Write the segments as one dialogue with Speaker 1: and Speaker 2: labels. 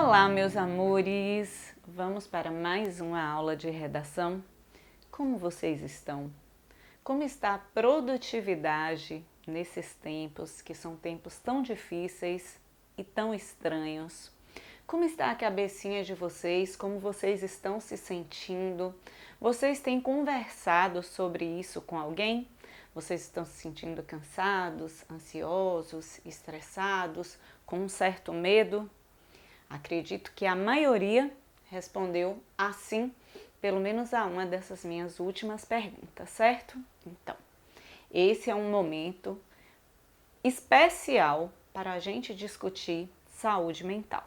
Speaker 1: Olá, meus amores! Vamos para mais uma aula de redação? Como vocês estão? Como está a produtividade nesses tempos, que são tempos tão difíceis e tão estranhos? Como está a cabecinha de vocês? Como vocês estão se sentindo? Vocês têm conversado sobre isso com alguém? Vocês estão se sentindo cansados, ansiosos, estressados, com um certo medo? Acredito que a maioria respondeu assim, pelo menos a uma dessas minhas últimas perguntas, certo? Então, esse é um momento especial para a gente discutir saúde mental.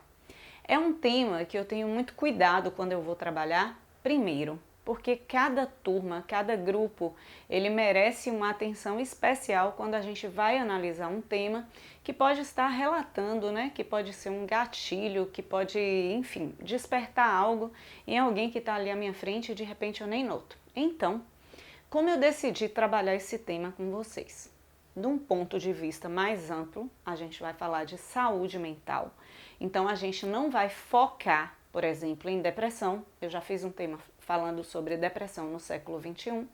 Speaker 1: É um tema que eu tenho muito cuidado quando eu vou trabalhar, primeiro, porque cada turma, cada grupo, ele merece uma atenção especial quando a gente vai analisar um tema que pode estar relatando, né? Que pode ser um gatilho, que pode, enfim, despertar algo em alguém que está ali à minha frente e de repente eu nem noto. Então, como eu decidi trabalhar esse tema com vocês? De um ponto de vista mais amplo, a gente vai falar de saúde mental. Então, a gente não vai focar, por exemplo, em depressão. Eu já fiz um tema falando sobre depressão no século XXI.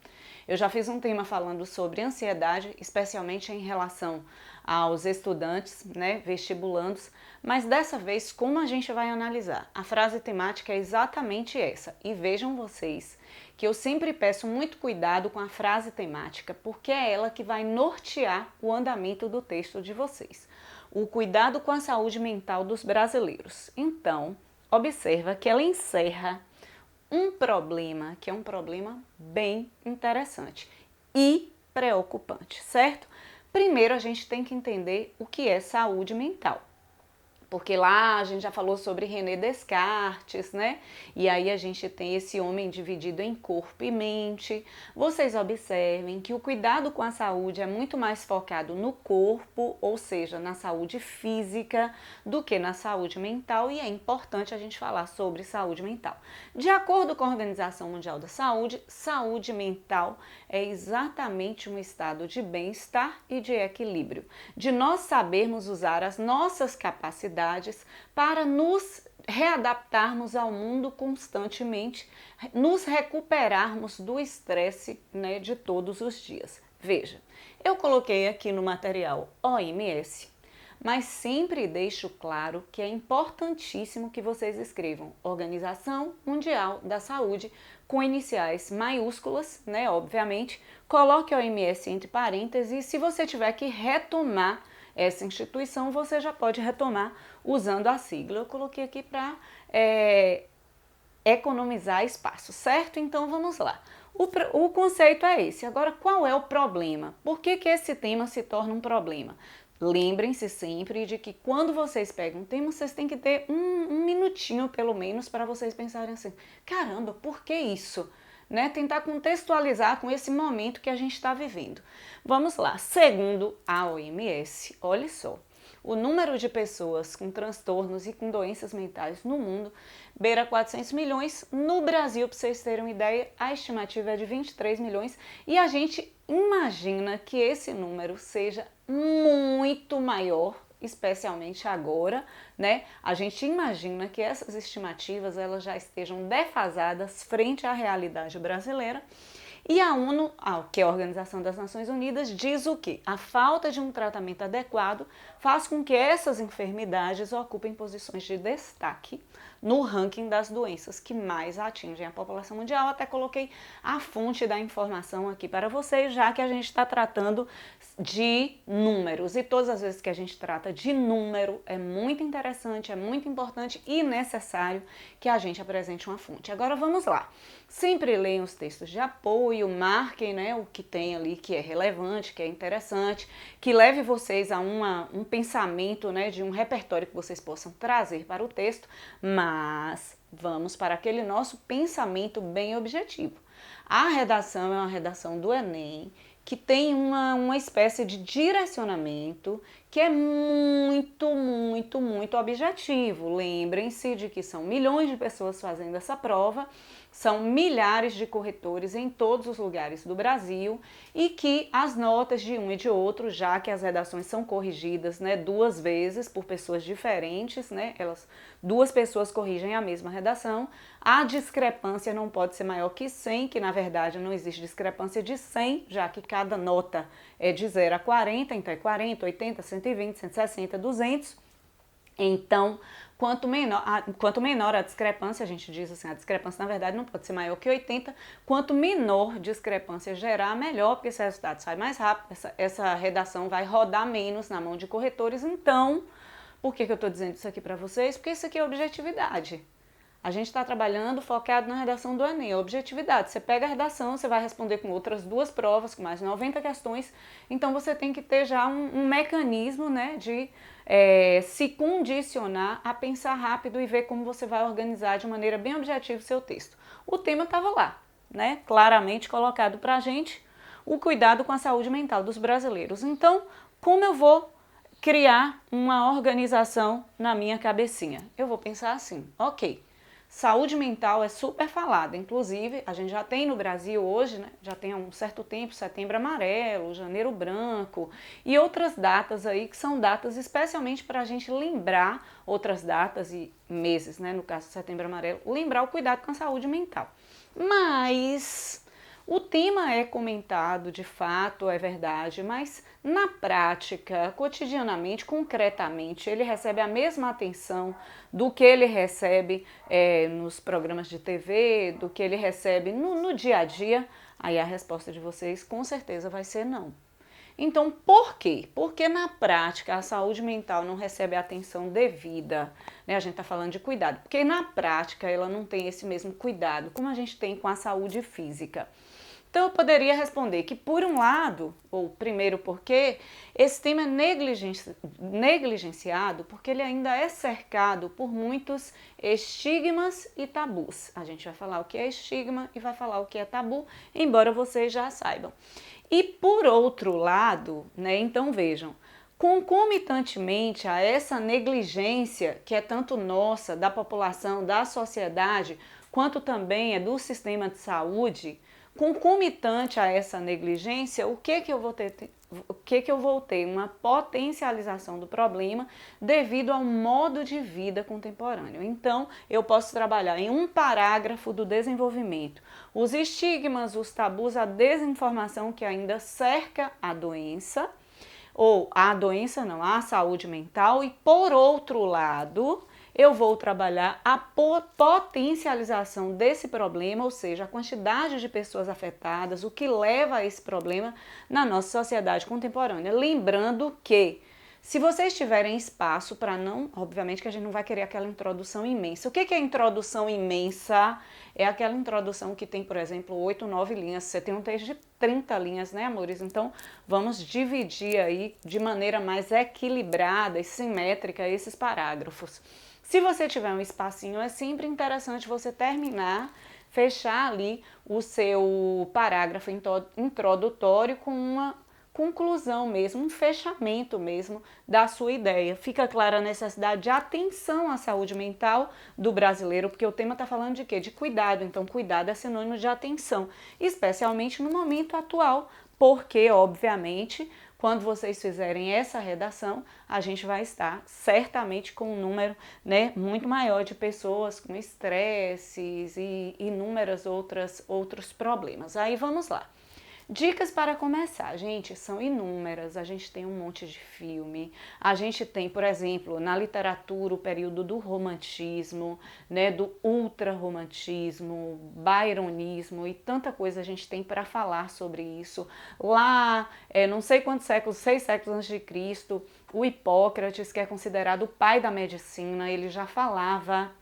Speaker 1: Eu já fiz um tema falando sobre ansiedade, especialmente em relação aos estudantes, né, vestibulandos. Mas dessa vez, como a gente vai analisar? A frase temática é exatamente essa. E vejam vocês que eu sempre peço muito cuidado com a frase temática, porque é ela que vai nortear o andamento do texto de vocês. O cuidado com a saúde mental dos brasileiros. Então, observa que ela encerra um problema, que é um problema bem interessante e preocupante, certo? Primeiro, a gente tem que entender o que é saúde mental. Porque lá a gente já falou sobre René Descartes, né? E aí a gente tem esse homem dividido em corpo e mente. Vocês observem que o cuidado com a saúde é muito mais focado no corpo, ou seja, na saúde física, do que na saúde mental. E é importante a gente falar sobre saúde mental. De acordo com a Organização Mundial da Saúde, saúde mental é exatamente um estado de bem-estar e de equilíbrio, de nós sabermos usar as nossas capacidades para nos readaptarmos ao mundo constantemente, nos recuperarmos do estresse, né, de todos os dias. Veja, eu coloquei aqui no material OMS, mas sempre deixo claro que é importantíssimo que vocês escrevam Organização Mundial da Saúde com iniciais maiúsculas, né, obviamente. Coloque a OMS entre parênteses e se você tiver que retomar essa instituição, você já pode retomar usando a sigla. Eu coloquei aqui para economizar espaço, certo? Então vamos lá. O conceito é esse. Agora, qual é o problema? Por que esse tema se torna um problema? Lembrem-se sempre de que quando vocês pegam um tema, vocês têm que ter um minutinho, pelo menos, para vocês pensarem assim, caramba, por que isso? Né? Tentar contextualizar com esse momento que a gente está vivendo. Vamos lá, segundo a OMS, olha só, o número de pessoas com transtornos e com doenças mentais no mundo beira 400 milhões. No Brasil, para vocês terem uma ideia, a estimativa é de 23 milhões e a gente imagina que esse número seja muito maior, especialmente agora, né? A gente imagina que essas estimativas elas já estejam defasadas frente à realidade brasileira. E a ONU, que é a Organização das Nações Unidas, diz o quê? A falta de um tratamento adequado faz com que essas enfermidades ocupem posições de destaque no ranking das doenças que mais atingem a população mundial. Até coloquei a fonte da informação aqui para vocês, já que a gente está tratando de números. E todas as vezes que a gente trata de número, é muito interessante, é muito importante e necessário que a gente apresente uma fonte. Agora vamos lá. Sempre leiam os textos de apoio, marquem, né, o que tem ali que é relevante, que é interessante, que leve vocês a um pensamento, né, de um repertório que vocês possam trazer para o texto, mas vamos para aquele nosso pensamento bem objetivo. A redação é uma redação do Enem, que tem uma espécie de direcionamento que é muito, muito, muito objetivo. Lembrem-se de que são milhões de pessoas fazendo essa prova, são milhares de corretores em todos os lugares do Brasil e que as notas de um e de outro, já que as redações são corrigidas, né, 2 vezes por pessoas diferentes, né, duas pessoas corrigem a mesma redação, a discrepância não pode ser maior que 100, que na verdade não existe discrepância de 100, já que cada nota é de 0 a 40, então é 40, 80, 120, 160, 200. Então, quanto menor a discrepância, a gente diz assim, a discrepância na verdade não pode ser maior que 80, quanto menor discrepância gerar, melhor, porque esse resultado sai mais rápido, essa redação vai rodar menos na mão de corretores. Então, por que eu estou dizendo isso aqui para vocês? Porque isso aqui é objetividade. A gente está trabalhando focado na redação do Enem, objetividade. Você pega a redação, você vai responder com outras 2 provas, com mais 90 questões, então você tem que ter já um mecanismo, né, de se condicionar a pensar rápido e ver como você vai organizar de maneira bem objetiva o seu texto. O tema estava lá, né, claramente colocado para a gente, o cuidado com a saúde mental dos brasileiros. Então, como eu vou criar uma organização na minha cabecinha? Eu vou pensar assim, ok, saúde mental é super falada, inclusive a gente já tem no Brasil hoje, né, já tem há um certo tempo, Setembro Amarelo, Janeiro Branco e outras datas aí que são datas especialmente para a gente lembrar, outras datas e meses, né, no caso do Setembro Amarelo, lembrar o cuidado com a saúde mental. Mas o tema é comentado, de fato, é verdade, mas na prática, cotidianamente, concretamente, ele recebe a mesma atenção do que ele recebe nos programas de TV, do que ele recebe no dia a dia? Aí a resposta de vocês com certeza vai ser não. Então, por quê? Porque na prática a saúde mental não recebe a atenção devida, né? A gente está falando de cuidado, porque na prática ela não tem esse mesmo cuidado como a gente tem com a saúde física. Então eu poderia responder que por um lado, ou primeiro porque, esse tema é negligenciado porque ele ainda é cercado por muitos estigmas e tabus. A gente vai falar o que é estigma e vai falar o que é tabu, embora vocês já saibam. E por outro lado, né, então vejam, concomitantemente a essa negligência que é tanto nossa, da população, da sociedade, quanto também é do sistema de saúde, concomitante a essa negligência, o que eu vou ter? Uma potencialização do problema devido ao modo de vida contemporâneo. Então, eu posso trabalhar em um parágrafo do desenvolvimento os estigmas, os tabus, a desinformação que ainda cerca a doença, ou a saúde mental, e por outro lado, eu vou trabalhar a potencialização desse problema, ou seja, a quantidade de pessoas afetadas, o que leva a esse problema na nossa sociedade contemporânea. Lembrando que, se vocês tiverem espaço para não, obviamente que a gente não vai querer aquela introdução imensa. O que é introdução imensa? É aquela introdução que tem, por exemplo, 8, 9 linhas. Você tem um texto de 30 linhas, né, amores? Então, vamos dividir aí de maneira mais equilibrada e simétrica esses parágrafos. Se você tiver um espacinho, é sempre interessante você terminar, fechar ali o seu parágrafo introdutório com uma conclusão mesmo, um fechamento mesmo da sua ideia. Fica clara a necessidade de atenção à saúde mental do brasileiro, porque o tema está falando de quê? De cuidado. Então, cuidado é sinônimo de atenção, especialmente no momento atual, porque, obviamente, quando vocês fizerem essa redação, a gente vai estar certamente com um número, né, muito maior de pessoas com estresses e inúmeras outros problemas. Aí vamos lá. Dicas para começar, gente, são inúmeras. A gente tem um monte de filme, a gente tem, por exemplo, na literatura o período do romantismo, né, do ultrarromantismo, byronismo e tanta coisa a gente tem para falar sobre isso. Lá, não sei quantos séculos, 6 séculos antes de Cristo, o Hipócrates, que é considerado o pai da medicina, ele já falava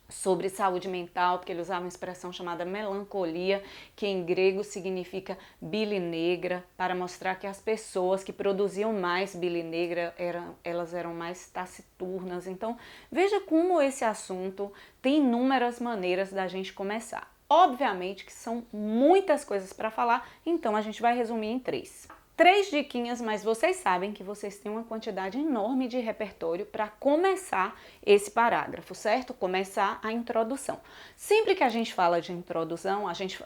Speaker 1: sobre saúde mental, porque ele usava uma expressão chamada melancolia, que em grego significa bile negra, para mostrar que as pessoas que produziam mais bile negra elas eram mais taciturnas. Então, veja como esse assunto tem inúmeras maneiras da gente começar. Obviamente que são muitas coisas para falar, então a gente vai resumir em 3. 3 diquinhas, mas vocês sabem que vocês têm uma quantidade enorme de repertório para começar esse parágrafo, certo? Começar a introdução. Sempre que a gente fala de introdução, a gente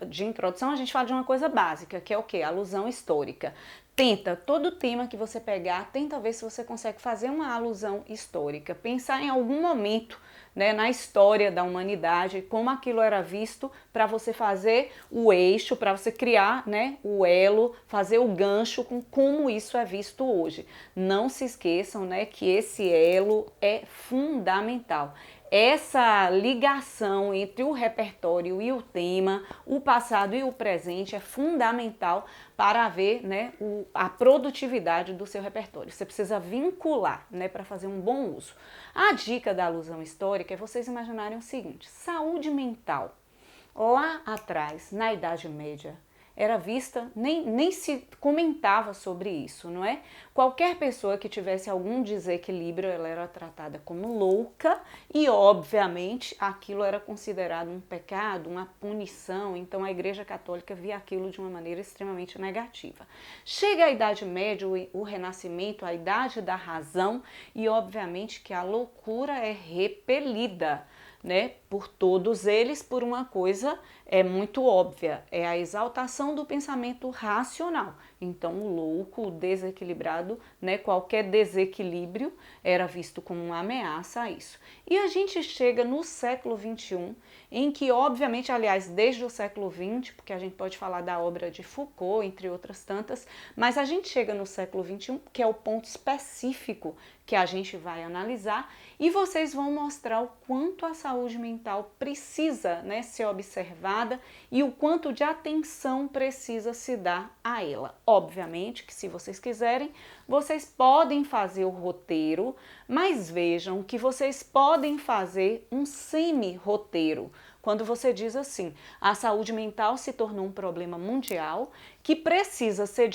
Speaker 1: fala de uma coisa básica, que é o quê? Alusão histórica. Tenta, todo tema que você pegar, tenta ver se você consegue fazer uma alusão histórica, pensar em algum momento, né, na história da humanidade, como aquilo era visto, para você fazer o eixo, para você criar, né, o elo, fazer o gancho com como isso é visto hoje. Não se esqueçam, né, que esse elo é fundamental. Essa ligação entre o repertório e o tema, o passado e o presente é fundamental para ver, né, a produtividade do seu repertório. Você precisa vincular, né, para fazer um bom uso. A dica da alusão histórica é vocês imaginarem o seguinte: saúde mental, lá atrás, na Idade Média, era vista, nem se comentava sobre isso, não é? Qualquer pessoa que tivesse algum desequilíbrio, ela era tratada como louca e, obviamente, aquilo era considerado um pecado, uma punição, então a Igreja Católica via aquilo de uma maneira extremamente negativa. Chega a Idade Média, o Renascimento, a Idade da Razão e, obviamente, que a loucura é repelida, né, por todos eles, por uma coisa muito óbvia, é a exaltação do pensamento racional. Então o louco, o desequilibrado, né, qualquer desequilíbrio era visto como uma ameaça a isso. E a gente chega no século XXI, em que obviamente, aliás, desde o século XX, porque a gente pode falar da obra de Foucault, entre outras tantas, mas a gente chega no século XXI, que é o ponto específico que a gente vai analisar, e vocês vão mostrar o quanto a saúde mental precisa, né, ser observada e o quanto de atenção precisa se dar a ela. Obviamente que se vocês quiserem, vocês podem fazer o roteiro, mas vejam que vocês podem fazer um semi-roteiro. Quando você diz assim, a saúde mental se tornou um problema mundial que precisa ser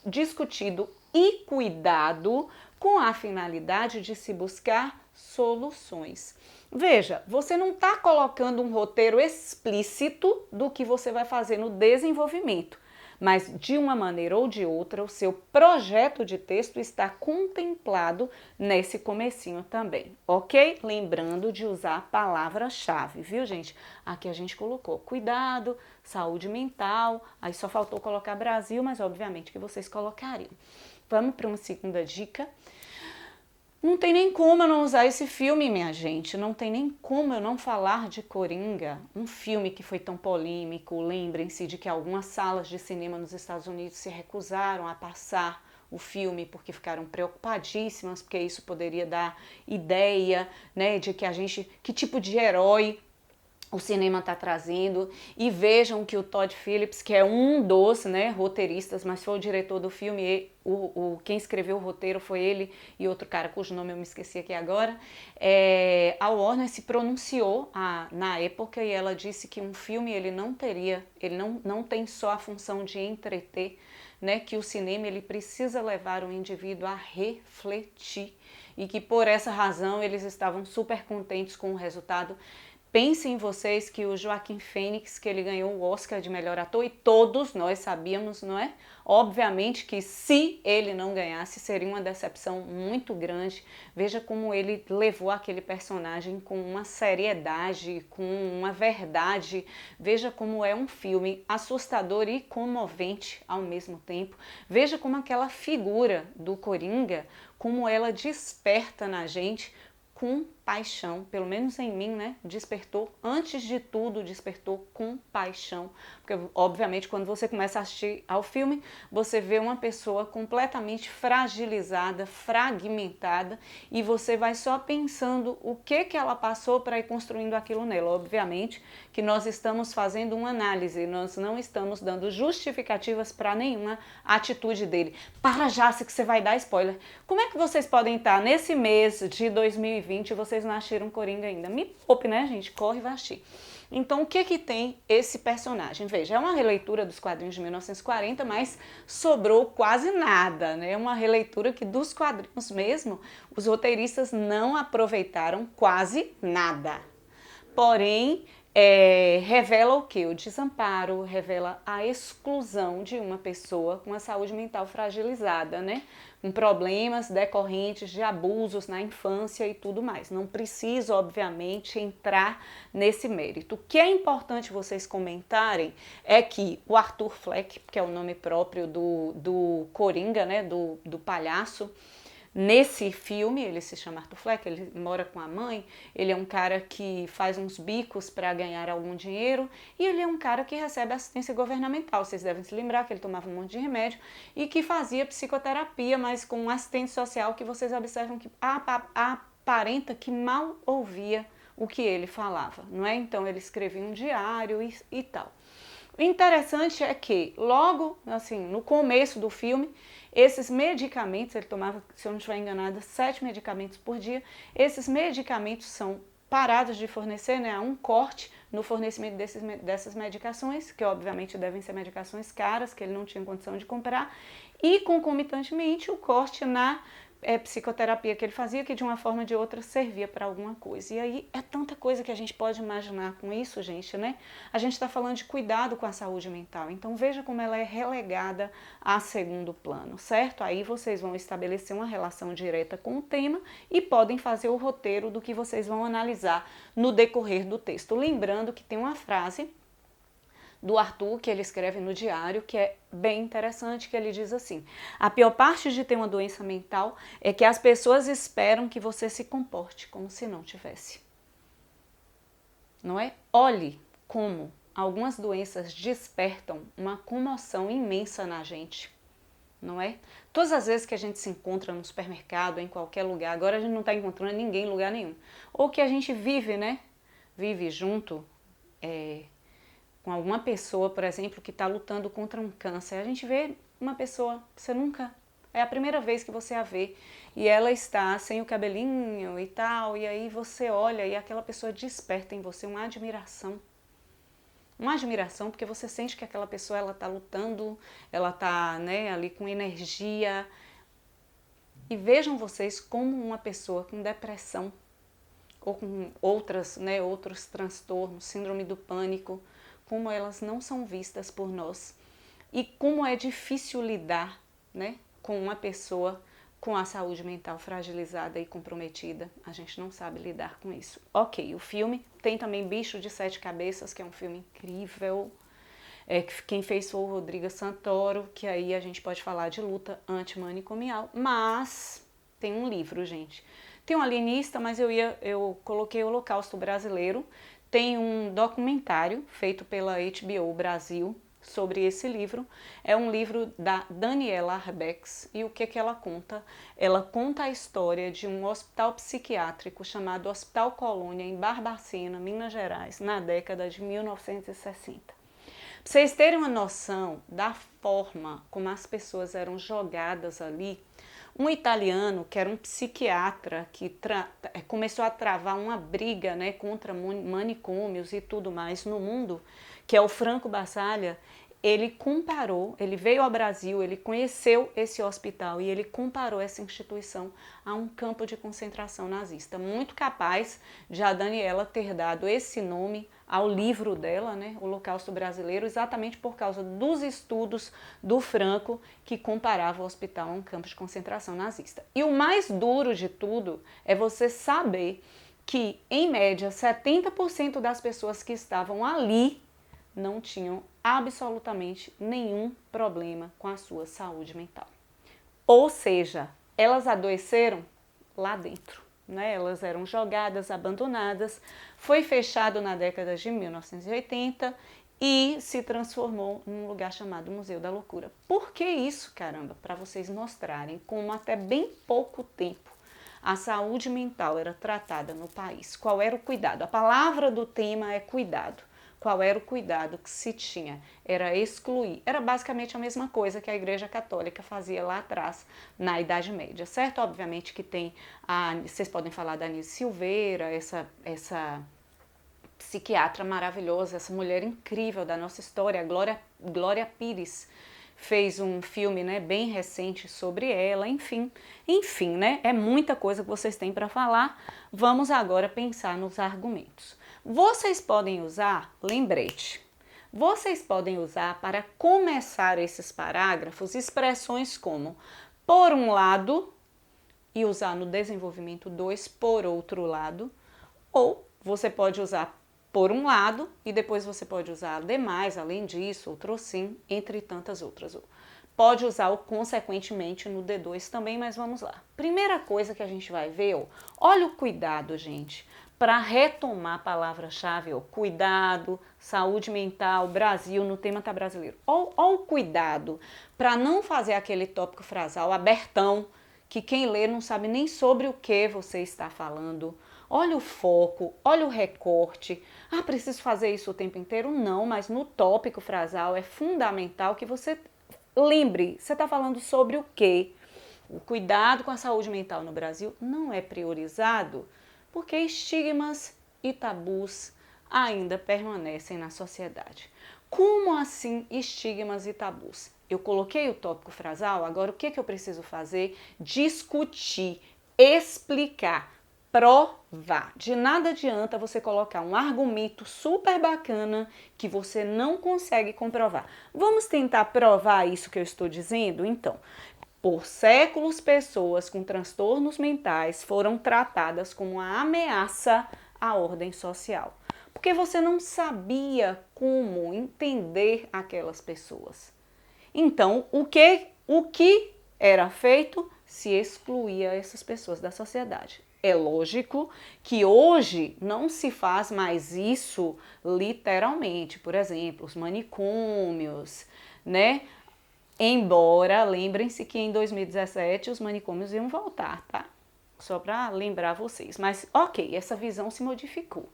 Speaker 1: discutido e cuidado com a finalidade de se buscar soluções. Veja, você não está colocando um roteiro explícito do que você vai fazer no desenvolvimento, mas de uma maneira ou de outra o seu projeto de texto está contemplado nesse comecinho também, ok? Lembrando de usar a palavra-chave, viu, gente? Aqui a gente colocou cuidado, saúde mental, aí só faltou colocar Brasil, mas obviamente que vocês colocariam. Vamos para uma segunda dica. Não tem nem como eu não usar esse filme, minha gente. Não tem nem como eu não falar de Coringa, um filme que foi tão polêmico. Lembrem-se de que algumas salas de cinema nos Estados Unidos se recusaram a passar o filme porque ficaram preocupadíssimas, porque isso poderia dar ideia, né, de que tipo de herói o cinema está trazendo. E vejam que o Todd Phillips, que é um dos, né, roteiristas, mas foi o diretor do filme, quem escreveu o roteiro foi ele e outro cara cujo nome eu me esqueci aqui agora. A Warner se pronunciou na época e ela disse que um filme ele não tem só a função de entreter, né, que o cinema ele precisa levar o indivíduo a refletir e que por essa razão eles estavam super contentes com o resultado. Pensem em vocês que o Joaquim Fênix, que ele ganhou o Oscar de melhor ator, e todos nós sabíamos, não é? Obviamente que se ele não ganhasse, seria uma decepção muito grande. Veja como ele levou aquele personagem com uma seriedade, com uma verdade. Veja como é um filme assustador e comovente ao mesmo tempo. Veja como aquela figura do Coringa, como ela desperta na gente com paixão, pelo menos em mim, né? Despertou, antes de tudo, despertou com paixão. Porque, obviamente, quando você começa a assistir ao filme, você vê uma pessoa completamente fragilizada, fragmentada, e você vai só pensando o que ela passou para ir construindo aquilo nela. Obviamente que nós estamos fazendo uma análise, nós não estamos dando justificativas para nenhuma atitude dele. Para já, se que você vai dar spoiler. Como é que vocês podem estar nesse mês de 2020, vocês não assistiram Coringa ainda? Me poupe, né, gente? Corre e vai assistir. Então, o que tem esse personagem? Veja, é uma releitura dos quadrinhos de 1940, mas sobrou quase nada, né? É uma releitura que dos quadrinhos mesmo, os roteiristas não aproveitaram quase nada. Porém, revela o quê? O desamparo, revela a exclusão de uma pessoa com a saúde mental fragilizada, né? Com problemas decorrentes de abusos na infância e tudo mais. Não preciso, obviamente, entrar nesse mérito. O que é importante vocês comentarem é que o Arthur Fleck, que é o nome próprio do Coringa, né? Do palhaço, nesse filme, ele se chama Arthur Fleck, ele mora com a mãe, ele é um cara que faz uns bicos para ganhar algum dinheiro e ele é um cara que recebe assistência governamental. Vocês devem se lembrar que ele tomava um monte de remédio e que fazia psicoterapia, mas com um assistente social que vocês observam que aparenta que mal ouvia o que ele falava, não é? Então ele escrevia um diário e tal. O interessante é que logo, assim, no começo do filme, esses medicamentos, ele tomava, se eu não estiver enganada, 7 medicamentos por dia, esses medicamentos são parados de fornecer, né? Há um corte no fornecimento dessas medicações, que obviamente devem ser medicações caras, que ele não tinha condição de comprar, e concomitantemente o corte na psicoterapia que ele fazia, que de uma forma ou de outra servia para alguma coisa. E aí é tanta coisa que a gente pode imaginar com isso, gente, né? A gente está falando de cuidado com a saúde mental, então veja como ela é relegada a segundo plano, certo? Aí vocês vão estabelecer uma relação direta com o tema e podem fazer o roteiro do que vocês vão analisar no decorrer do texto. Lembrando que tem uma frase do Arthur, que ele escreve no diário, que é bem interessante, que ele diz assim: a pior parte de ter uma doença mental é que as pessoas esperam que você se comporte como se não tivesse. Não é? Olhe como algumas doenças despertam uma comoção imensa na gente, não é? Todas as vezes que a gente se encontra no supermercado, em qualquer lugar, agora a gente não está encontrando ninguém em lugar nenhum, ou que a gente vive, né? Vive junto, com alguma pessoa, por exemplo, que está lutando contra um câncer. A gente vê uma pessoa, você nunca, é a primeira vez que você a vê, e ela está sem o cabelinho e tal, e aí você olha e aquela pessoa desperta em você uma admiração. Uma admiração porque você sente que aquela pessoa ela está lutando, ela está, né, ali com energia. E vejam vocês como uma pessoa com depressão ou com outros transtornos, síndrome do pânico, como elas não são vistas por nós e como é difícil lidar, né, com uma pessoa com a saúde mental fragilizada e comprometida. A gente não sabe lidar com isso. Ok, o filme tem também Bicho de Sete Cabeças, que é um filme incrível. Quem fez foi o Rodrigo Santoro, que aí a gente pode falar de luta antimanicomial, mas tem um livro, gente. Tem um alienista, mas eu coloquei o Holocausto Brasileiro. Tem um documentário feito pela HBO Brasil sobre esse livro. É um livro da Daniela Arbex. E o que ela conta? Ela conta a história de um hospital psiquiátrico chamado Hospital Colônia, em Barbacena, Minas Gerais, na década de 1960. Para vocês terem uma noção da forma como as pessoas eram jogadas ali, um italiano, que era um psiquiatra, que começou a travar uma briga, né, contra manicômios e tudo mais no mundo, que é o Franco Basaglia, ele veio ao Brasil, ele conheceu esse hospital e ele comparou essa instituição a um campo de concentração nazista. Muito capaz de a Daniela ter dado esse nome ao livro dela, né, Holocausto Brasileiro, exatamente por causa dos estudos do Franco que comparava o hospital a um campo de concentração nazista. E o mais duro de tudo é você saber que, em média, 70% das pessoas que estavam ali não tinham absolutamente nenhum problema com a sua saúde mental. Ou seja, elas adoeceram lá dentro, né? Elas eram jogadas, abandonadas, foi fechado na década de 1980 e se transformou num lugar chamado Museu da Loucura. Por que isso, caramba? Para vocês mostrarem como até bem pouco tempo a saúde mental era tratada no país. Qual era o cuidado? A palavra do tema é cuidado. Qual era o cuidado que se tinha? Era excluir. Era basicamente a mesma coisa que a Igreja Católica fazia lá atrás, na Idade Média, certo? Obviamente que tem, vocês podem falar da Anísio Silveira, essa psiquiatra maravilhosa, essa mulher incrível da nossa história, a Glória Pires, fez um filme, né, bem recente sobre ela, enfim, né? É muita coisa que vocês têm para falar. Vamos agora pensar nos argumentos. Vocês podem usar lembrete. Vocês podem usar para começar esses parágrafos expressões como por um lado e usar no desenvolvimento 2 por outro lado, ou você pode usar por um lado e depois você pode usar ademais, além disso, outro sim, entre tantas outras. Pode usar o consequentemente no D2 também, mas vamos lá. Primeira coisa que a gente vai ver, ó, olha o cuidado, gente, para retomar a palavra-chave, ó, cuidado, saúde mental, Brasil, no tema tá brasileiro. Olha o cuidado para não fazer aquele tópico frasal abertão, que quem lê não sabe nem sobre o que você está falando. Olha o foco, olha o recorte. Ah, preciso fazer isso o tempo inteiro? Não, mas no tópico frasal é fundamental que você lembre, você está falando sobre o quê? O cuidado com a saúde mental no Brasil não é priorizado porque estigmas e tabus ainda permanecem na sociedade. Como assim estigmas e tabus? Eu coloquei o tópico frasal, agora o que eu preciso fazer? Discutir, explicar, provar. De nada adianta você colocar um argumento super bacana que você não consegue comprovar. Vamos tentar provar isso que eu estou dizendo? Então, por séculos, pessoas com transtornos mentais foram tratadas como uma ameaça à ordem social, porque você não sabia como entender aquelas pessoas. Então, o que era feito? Se excluía essas pessoas da sociedade. É lógico que hoje não se faz mais isso literalmente. Por exemplo, os manicômios, né? Embora, lembrem-se que em 2017 os manicômios iam voltar, tá? Só para lembrar vocês. Mas, ok, essa visão se modificou.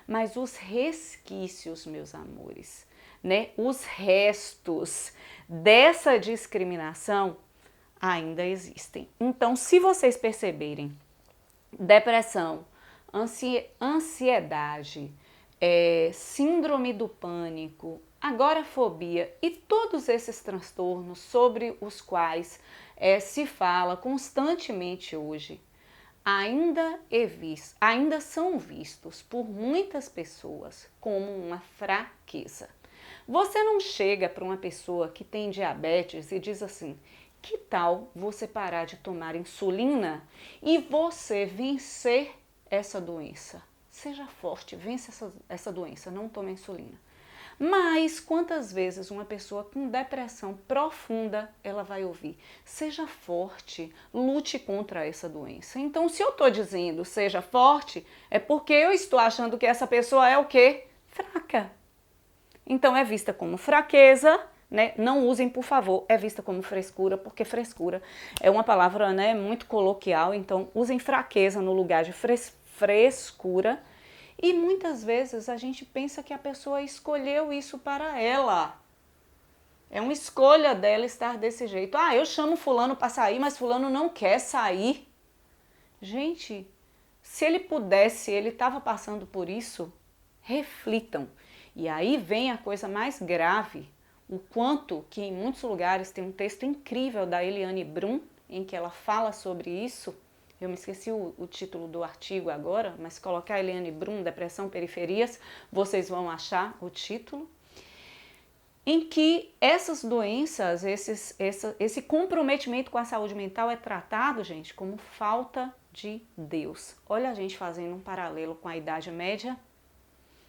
Speaker 1: Mas os resquícios, meus amores, né? Os restos dessa discriminação ainda existem. Então, se vocês perceberem depressão, ansiedade, síndrome do pânico, agorafobia e todos esses transtornos sobre os quais se fala constantemente hoje, ainda são vistos por muitas pessoas como uma fraqueza. Você não chega para uma pessoa que tem diabetes e diz assim: que tal você parar de tomar insulina e você vencer essa doença? Seja forte, vence essa doença, não tome insulina. Mas quantas vezes uma pessoa com depressão profunda, ela vai ouvir: seja forte, lute contra essa doença. Então, se eu estou dizendo seja forte, é porque eu estou achando que essa pessoa é o quê? Fraca. Então é vista como fraqueza, né? Não usem, por favor, é vista como frescura, porque frescura é uma palavra, né, muito coloquial, então usem fraqueza no lugar de frescura. E muitas vezes a gente pensa que a pessoa escolheu isso para ela. É uma escolha dela estar desse jeito. Ah, eu chamo fulano para sair, mas fulano não quer sair. Gente, se ele pudesse, ele estava passando por isso, reflitam. E aí vem a coisa mais grave, o quanto que em muitos lugares tem um texto incrível da Eliane Brum, em que ela fala sobre isso. Eu me esqueci o título do artigo agora, mas se colocar Eliane Brum, Depressão, Periferias, vocês vão achar o título. Em que essas doenças, esse comprometimento com a saúde mental é tratado, gente, como falta de Deus. Olha a gente fazendo um paralelo com a Idade Média.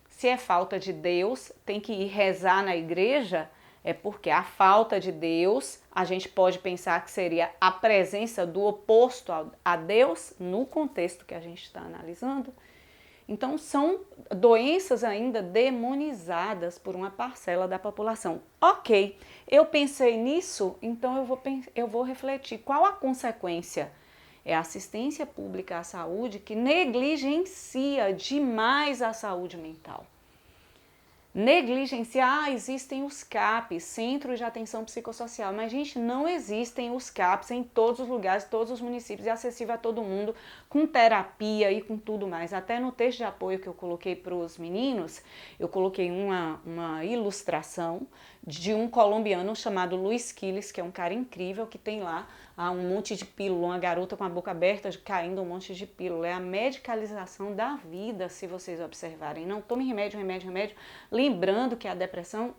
Speaker 1: Se é falta de Deus, tem que ir rezar na igreja, é porque a falta de Deus, a gente pode pensar que seria a presença do oposto a Deus no contexto que a gente está analisando. Então, são doenças ainda demonizadas por uma parcela da população. Ok, eu pensei nisso, então eu vou refletir. Qual a consequência? É a assistência pública à saúde que negligencia demais a saúde mental. negligenciar, existem os CAPs, Centros de Atenção Psicossocial, mas, gente, não existem os CAPs em todos os lugares, todos os municípios, e acessível a todo mundo, com terapia e com tudo mais. Até no texto de apoio que eu coloquei para os meninos, eu coloquei uma ilustração de um colombiano chamado Luiz Quiles, que é um cara incrível, que tem lá um monte de pílula, uma garota com a boca aberta caindo um monte de pílula. É a medicalização da vida, se vocês observarem. Não tome remédio, remédio, remédio. Lembrando que a depressão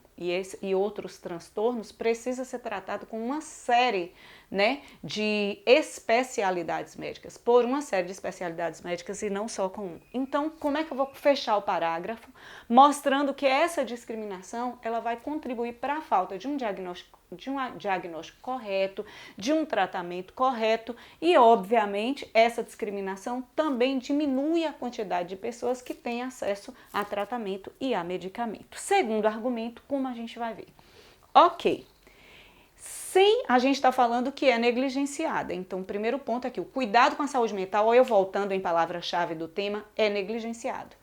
Speaker 1: e outros transtornos precisa ser tratado com uma série, né, de especialidades médicas, por uma série de especialidades médicas e não só com um. Então, como é que eu vou fechar o parágrafo? Mostrando que essa discriminação ela vai contribuir para a falta de um diagnóstico correto, de um tratamento correto e, obviamente, essa discriminação também diminui a quantidade de pessoas que têm acesso a tratamento e a medicamento. Segundo argumento, como a gente vai ver. Ok. Sim, a gente está falando que é negligenciada. Então, o primeiro ponto aqui, o cuidado com a saúde mental, ou eu voltando em palavra-chave do tema, é negligenciado.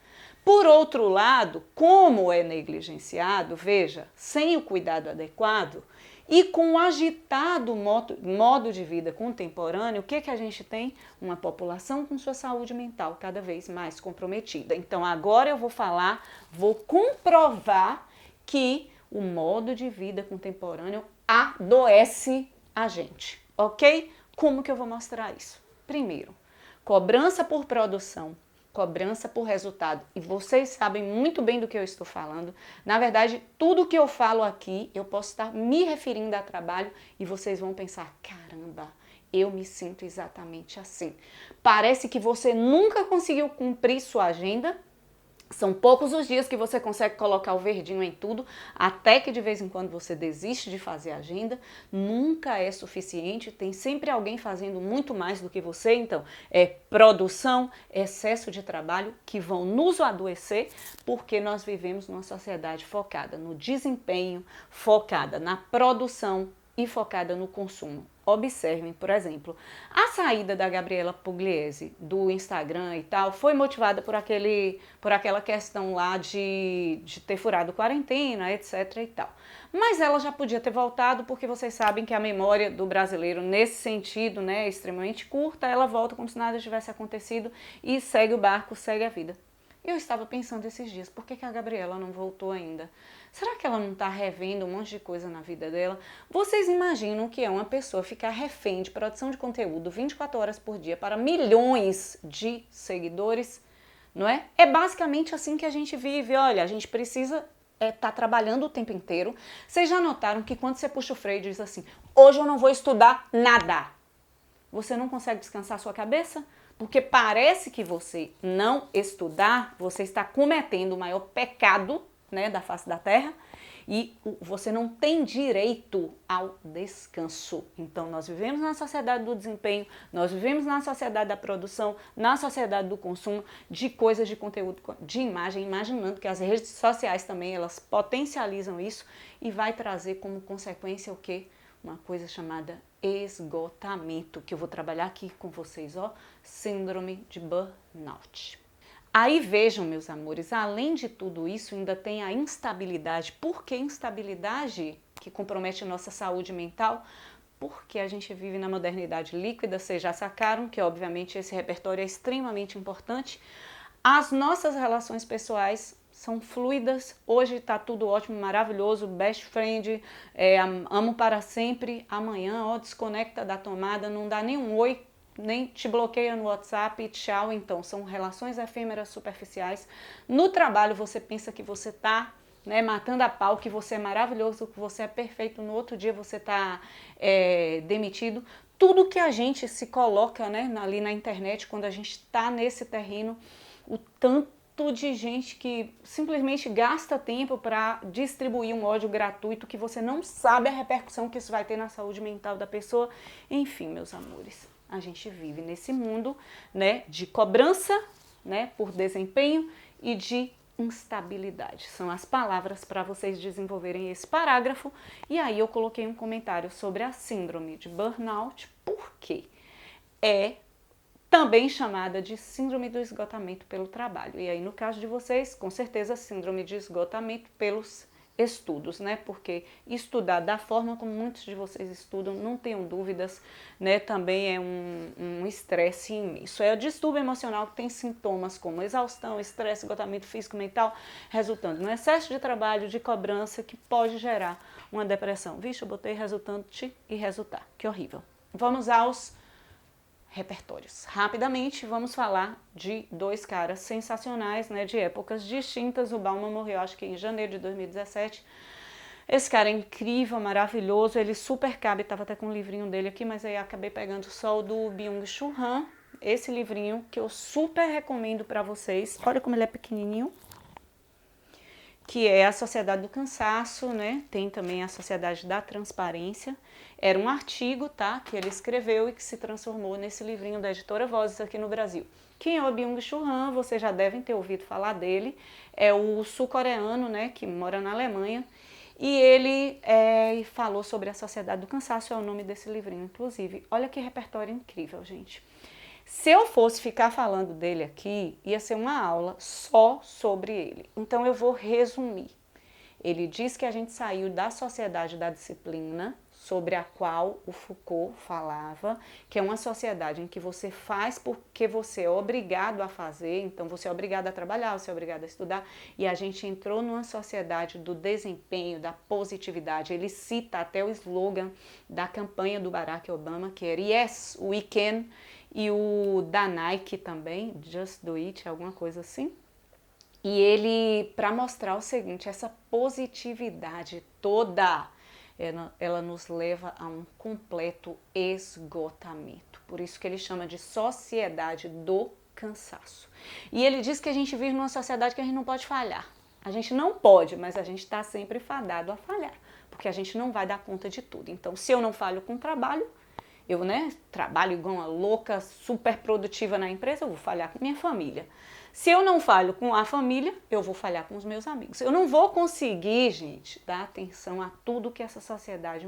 Speaker 1: Por outro lado, como é negligenciado, veja, sem o cuidado adequado e com o agitado modo de vida contemporâneo, o que a gente tem? Uma população com sua saúde mental cada vez mais comprometida. Então, agora eu vou comprovar que o modo de vida contemporâneo adoece a gente, ok? Como que eu vou mostrar isso? Primeiro, cobrança por produção, cobrança por resultado. E vocês sabem muito bem do que eu estou falando. Na verdade, tudo que eu falo aqui, eu posso estar me referindo a trabalho e vocês vão pensar, caramba, eu me sinto exatamente assim. Parece que você nunca conseguiu cumprir sua agenda. São poucos os dias que você consegue colocar o verdinho em tudo, até que de vez em quando você desiste de fazer agenda. Nunca é suficiente, tem sempre alguém fazendo muito mais do que você. Então, é produção, excesso de trabalho que vão nos adoecer, porque nós vivemos numa sociedade focada no desempenho, focada na produção e focada no consumo. Observem, por exemplo, a saída da Gabriela Pugliese do Instagram e tal foi motivada por aquela questão lá de ter furado quarentena, etc e tal. Mas ela já podia ter voltado, porque vocês sabem que a memória do brasileiro nesse sentido, né, é extremamente curta. Ela volta como se nada tivesse acontecido e segue o barco, segue a vida. Eu estava pensando esses dias, por que a Gabriela não voltou ainda? Será que ela não está revendo um monte de coisa na vida dela? Vocês imaginam que é uma pessoa ficar refém de produção de conteúdo 24 horas por dia para milhões de seguidores? Não é? É basicamente assim que a gente vive. Olha, a gente precisa estar trabalhando o tempo inteiro. Vocês já notaram que quando você puxa o freio e diz assim, hoje eu não vou estudar nada, você não consegue descansar a sua cabeça? Porque parece que você não estudar, você está cometendo o maior pecado, né, da face da terra, e você não tem direito ao descanso. Então, nós vivemos na sociedade do desempenho, nós vivemos na sociedade da produção, na sociedade do consumo de coisas de conteúdo, de imagem, imaginando que as redes sociais também, elas potencializam isso e vai trazer como consequência o quê? Uma coisa chamada esgotamento, que eu vou trabalhar aqui com vocês, ó, síndrome de burnout. Aí vejam, meus amores, além de tudo isso, ainda tem a instabilidade. Por que instabilidade que compromete a nossa saúde mental? Porque a gente vive na modernidade líquida, vocês já sacaram que, obviamente, esse repertório é extremamente importante. As nossas relações pessoais são fluidas, hoje tá tudo ótimo, maravilhoso, best friend, amo para sempre, amanhã, ó, desconecta da tomada, não dá nem um oi, nem te bloqueia no WhatsApp, tchau. Então, são relações efêmeras, superficiais. No trabalho, você pensa que você tá, né, matando a pau, que você é maravilhoso, que você é perfeito, no outro dia você tá demitido. Tudo que a gente se coloca, né, ali na internet, quando a gente está nesse terreno, o tanto de gente que simplesmente gasta tempo para distribuir um ódio gratuito que você não sabe a repercussão que isso vai ter na saúde mental da pessoa. Enfim, meus amores, a gente vive nesse mundo, né, de cobrança, né, por desempenho e de instabilidade. São as palavras para vocês desenvolverem esse parágrafo. E aí eu coloquei um comentário sobre a síndrome de burnout, porque também chamada de síndrome do esgotamento pelo trabalho. E aí, no caso de vocês, com certeza, síndrome de esgotamento pelos estudos, né? Porque estudar da forma como muitos de vocês estudam, não tenham dúvidas, né? Também é um estresse imenso. É o distúrbio emocional que tem sintomas como exaustão, estresse, esgotamento físico, mental, resultando no excesso de trabalho, de cobrança, que pode gerar uma depressão. Vixe, eu botei resultante e resultar. Que horrível. Vamos aos repertórios. Rapidamente, vamos falar de dois caras sensacionais, né, de épocas distintas. O Bauman morreu, acho que em janeiro de 2017. Esse cara é incrível, maravilhoso, ele super cabe, estava até com um livrinho dele aqui, mas aí acabei pegando só o do Byung-Chul Han, esse livrinho que eu super recomendo para vocês. Olha como ele é pequenininho. Que é a Sociedade do Cansaço, né? Tem também a Sociedade da Transparência. Era um artigo, tá? Que ele escreveu e que se transformou nesse livrinho da editora Vozes aqui no Brasil. Quem é o Byung-Chul Han? Vocês já devem ter ouvido falar dele. É o sul-coreano, né? Que mora na Alemanha. E ele falou sobre a Sociedade do Cansaço, é o nome desse livrinho, inclusive. Olha que repertório incrível, gente. Se eu fosse ficar falando dele aqui, ia ser uma aula só sobre ele. Então eu vou resumir. Ele diz que a gente saiu da sociedade da disciplina, sobre a qual o Foucault falava, que é uma sociedade em que você faz porque você é obrigado a fazer, então você é obrigado a trabalhar, você é obrigado a estudar, e a gente entrou numa sociedade do desempenho, da positividade. Ele cita até o slogan da campanha do Barack Obama, que era Yes, we can, e o da Nike também, Just Do It, alguma coisa assim. E ele, para mostrar o seguinte, essa positividade toda, ela nos leva a um completo esgotamento. Por isso que ele chama de sociedade do cansaço. E ele diz que a gente vive numa sociedade que a gente não pode falhar. A gente não pode, mas a gente está sempre fadado a falhar, porque a gente não vai dar conta de tudo. Então, se eu não falho com o trabalho, eu, trabalho igual uma louca, super produtiva na empresa, eu vou falhar com minha família. Se eu não falho com a família, eu vou falhar com os meus amigos. Eu não vou conseguir, gente, dar atenção a tudo que essa sociedade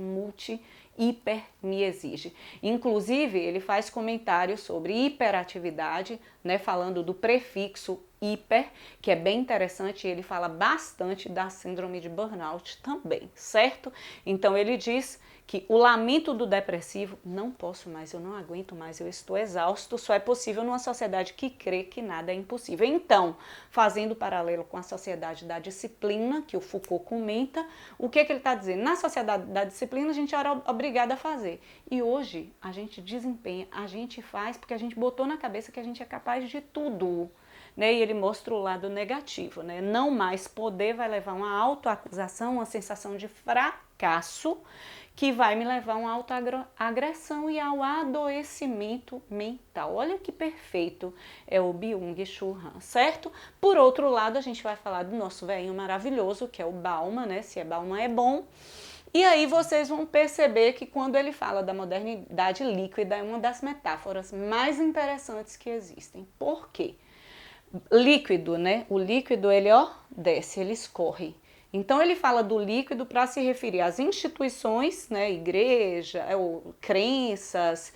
Speaker 1: hiper me exige. Inclusive, ele faz comentários sobre hiperatividade, né, falando do prefixo hiper, que é bem interessante, ele fala bastante da síndrome de burnout também, certo? Então ele diz que o lamento do depressivo, não posso mais, eu não aguento mais, eu estou exausto, só é possível numa sociedade que crê que nada é impossível. Então, fazendo paralelo com a sociedade da disciplina, que o Foucault comenta, o que ele está dizendo? Na sociedade da disciplina, a gente era obrigado a fazer. E hoje, a gente desempenha, a gente faz, porque a gente botou na cabeça que a gente é capaz de tudo. Né? E ele mostra o lado negativo, né? Não mais poder vai levar a uma autoacusação, uma sensação de fracasso, que vai me levar a uma autoagressão e ao adoecimento mental. Olha que perfeito é o Byung-Chul Han, certo? Por outro lado, a gente vai falar do nosso velhinho maravilhoso, que é o Bauman, né? Se é Bauman é bom. E aí vocês vão perceber que quando ele fala da modernidade líquida, é uma das metáforas mais interessantes que existem. Por quê? Líquido, né? O líquido, ele, desce, ele escorre. Então, ele fala do líquido para se referir às instituições, né? Igreja, crenças,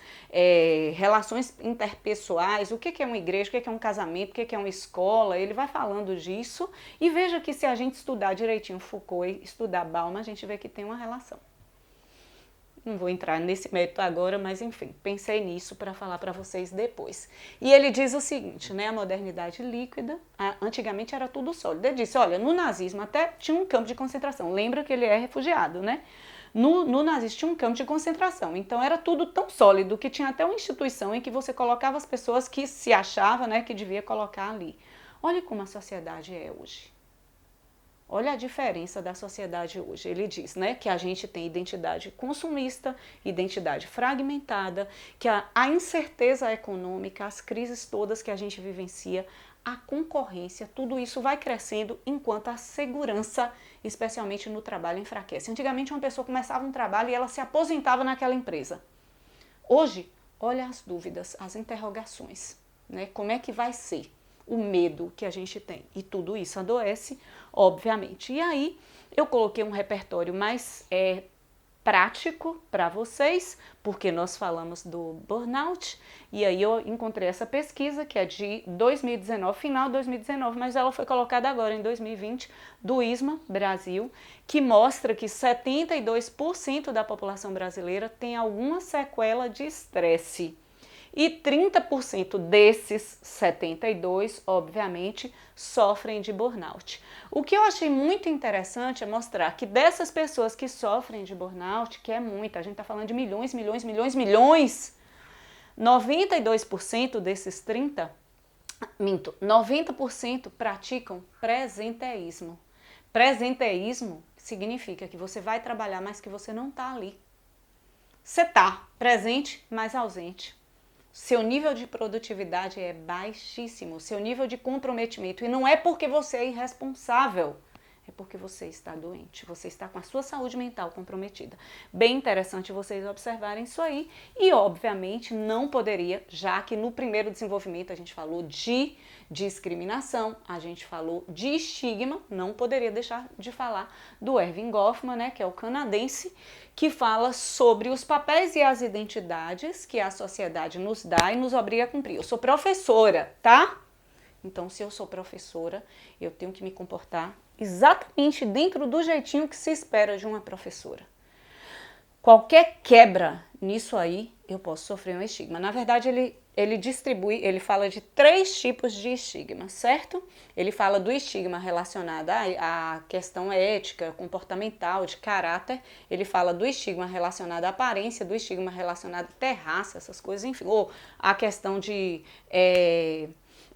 Speaker 1: relações interpessoais, o que é uma igreja, o que é um casamento, o que é uma escola, ele vai falando disso. E veja que se a gente estudar direitinho Foucault e estudar Bauman, a gente vê que tem uma relação. Não vou entrar nesse mérito agora, mas enfim, pensei nisso para falar para vocês depois. E ele diz o seguinte, né, a modernidade líquida, antigamente era tudo sólido. Ele disse, olha, no nazismo até tinha um campo de concentração, lembra que ele é refugiado, né? No nazismo tinha um campo de concentração, então era tudo tão sólido que tinha até uma instituição em que você colocava as pessoas que se achava, né, que devia colocar ali. Olha como a sociedade é hoje. Olha a diferença da sociedade hoje. Ele diz, né, que a gente tem identidade consumista, identidade fragmentada, que a incerteza econômica, as crises todas que a gente vivencia, a concorrência, tudo isso vai crescendo enquanto a segurança, especialmente no trabalho, enfraquece. Antigamente uma pessoa começava um trabalho e ela se aposentava naquela empresa. Hoje, olha as dúvidas, as interrogações, né? Como é que vai ser? O medo que a gente tem. E tudo isso adoece, obviamente. E aí, eu coloquei um repertório mais prático para vocês, porque nós falamos do burnout, e aí eu encontrei essa pesquisa que é de 2019, final de 2019, mas ela foi colocada agora em 2020, do ISMA Brasil, que mostra que 72% da população brasileira tem alguma sequela de estresse. E 30% desses 72, obviamente, sofrem de burnout. O que eu achei muito interessante é mostrar que dessas pessoas que sofrem de burnout, que é muita, a gente está falando de milhões, 92% desses 90% praticam presenteísmo. Presenteísmo significa que você vai trabalhar, mas que você não está ali. Você está presente, mas ausente. Seu nível de produtividade é baixíssimo, seu nível de comprometimento, e não é porque você é irresponsável, é porque você está doente, você está com a sua saúde mental comprometida. Bem interessante vocês observarem isso aí, e obviamente não poderia, já que no primeiro desenvolvimento a gente falou de discriminação, a gente falou de estigma, não poderia deixar de falar do Erving Goffman, né, que é o canadense, que fala sobre os papéis e as identidades que a sociedade nos dá e nos obriga a cumprir. Eu sou professora, tá? Então, se eu sou professora, eu tenho que me comportar exatamente dentro do jeitinho que se espera de uma professora. Qualquer quebra nisso aí, eu posso sofrer um estigma. Na verdade, ele fala de 3 tipos de estigma, certo? Ele fala do estigma relacionado à questão ética, comportamental, de caráter. Ele fala do estigma relacionado à aparência, do estigma relacionado à raça, essas coisas, enfim. Ou a questão de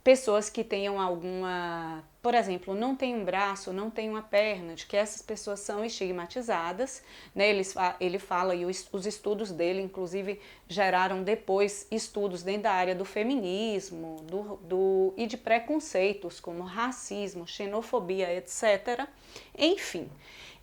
Speaker 1: pessoas que tenham alguma, por exemplo, não tem um braço, não tem uma perna, de que essas pessoas são estigmatizadas, né? Ele fala, e os estudos dele, inclusive, geraram depois estudos dentro da área do feminismo e de preconceitos, como racismo, xenofobia, etc. Enfim,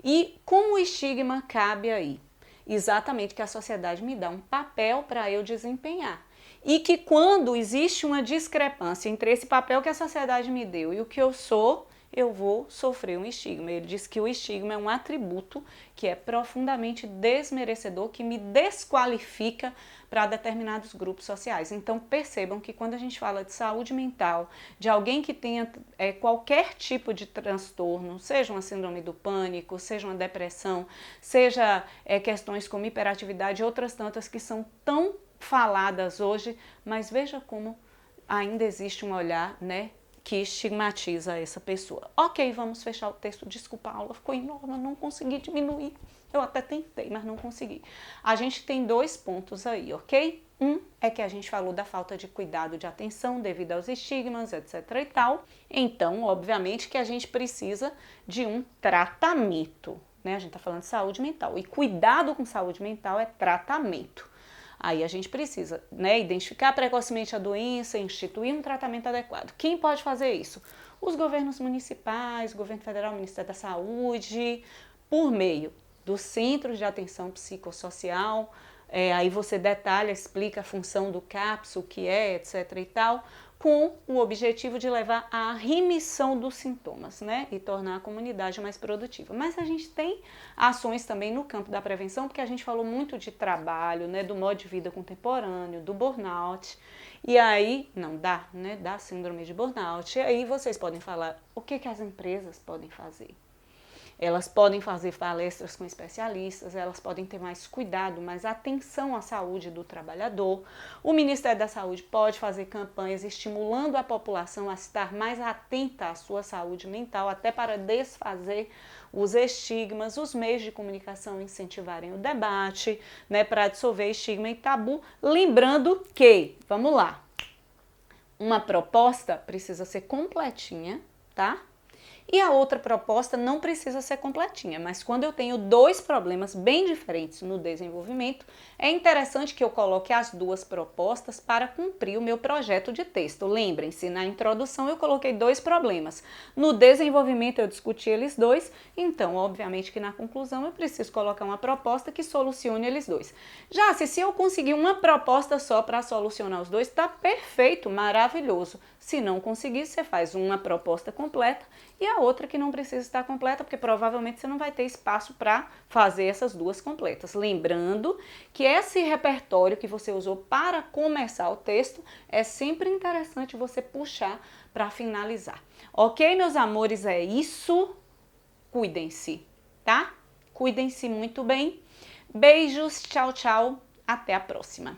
Speaker 1: e como o estigma cabe aí? Exatamente que a sociedade me dá um papel para eu desempenhar. E que quando existe uma discrepância entre esse papel que a sociedade me deu e o que eu sou, eu vou sofrer um estigma. Ele diz que o estigma é um atributo que é profundamente desmerecedor, que me desqualifica para determinados grupos sociais. Então percebam que quando a gente fala de saúde mental, de alguém que tenha qualquer tipo de transtorno, seja uma síndrome do pânico, seja uma depressão, seja questões como hiperatividade e outras tantas que são tão faladas hoje, mas veja como ainda existe um olhar, né, que estigmatiza essa pessoa. Ok, vamos fechar o texto. Desculpa, a aula ficou enorme, eu não consegui diminuir. Eu até tentei, mas não consegui. A gente tem 2 pontos aí, ok? Um é que a gente falou da falta de cuidado, de atenção devido aos estigmas, etc e tal. Então, obviamente que a gente precisa de um tratamento, né? A gente tá falando de saúde mental. E cuidado com saúde mental é tratamento. Aí a gente precisa, né, identificar precocemente a doença, instituir um tratamento adequado. Quem pode fazer isso? Os governos municipais, governo federal, Ministério da Saúde, por meio dos centros de atenção psicossocial. Aí você detalha, explica a função do CAPS, o que é, etc e tal, com o objetivo de levar à remissão dos sintomas, né? E tornar a comunidade mais produtiva. Mas a gente tem ações também no campo da prevenção, porque a gente falou muito de trabalho, né? Do modo de vida contemporâneo, do burnout. E aí, não dá, né? Dá síndrome de burnout. E aí vocês podem falar o que as empresas podem fazer. Elas podem fazer palestras com especialistas, elas podem ter mais cuidado, mais atenção à saúde do trabalhador. O Ministério da Saúde pode fazer campanhas estimulando a população a estar mais atenta à sua saúde mental, até para desfazer os estigmas, os meios de comunicação incentivarem o debate, né, para dissolver estigma e tabu. Lembrando que, vamos lá, uma proposta precisa ser completinha, tá? E a outra proposta não precisa ser completinha, mas quando eu tenho 2 problemas bem diferentes no desenvolvimento, é interessante que eu coloque as 2 propostas para cumprir o meu projeto de texto. Lembrem-se, na introdução eu coloquei 2 problemas. No desenvolvimento eu discuti eles 2, então obviamente que na conclusão eu preciso colocar uma proposta que solucione eles 2. Já se eu conseguir uma proposta só para solucionar os 2, tá perfeito, maravilhoso. Se não conseguir, você faz uma proposta completa e a outra que não precisa estar completa, porque provavelmente você não vai ter espaço para fazer essas duas completas. Lembrando que esse repertório que você usou para começar o texto é sempre interessante você puxar para finalizar. Ok, meus amores? É isso. Cuidem-se, tá? Cuidem-se muito bem. Beijos, tchau, tchau. Até a próxima.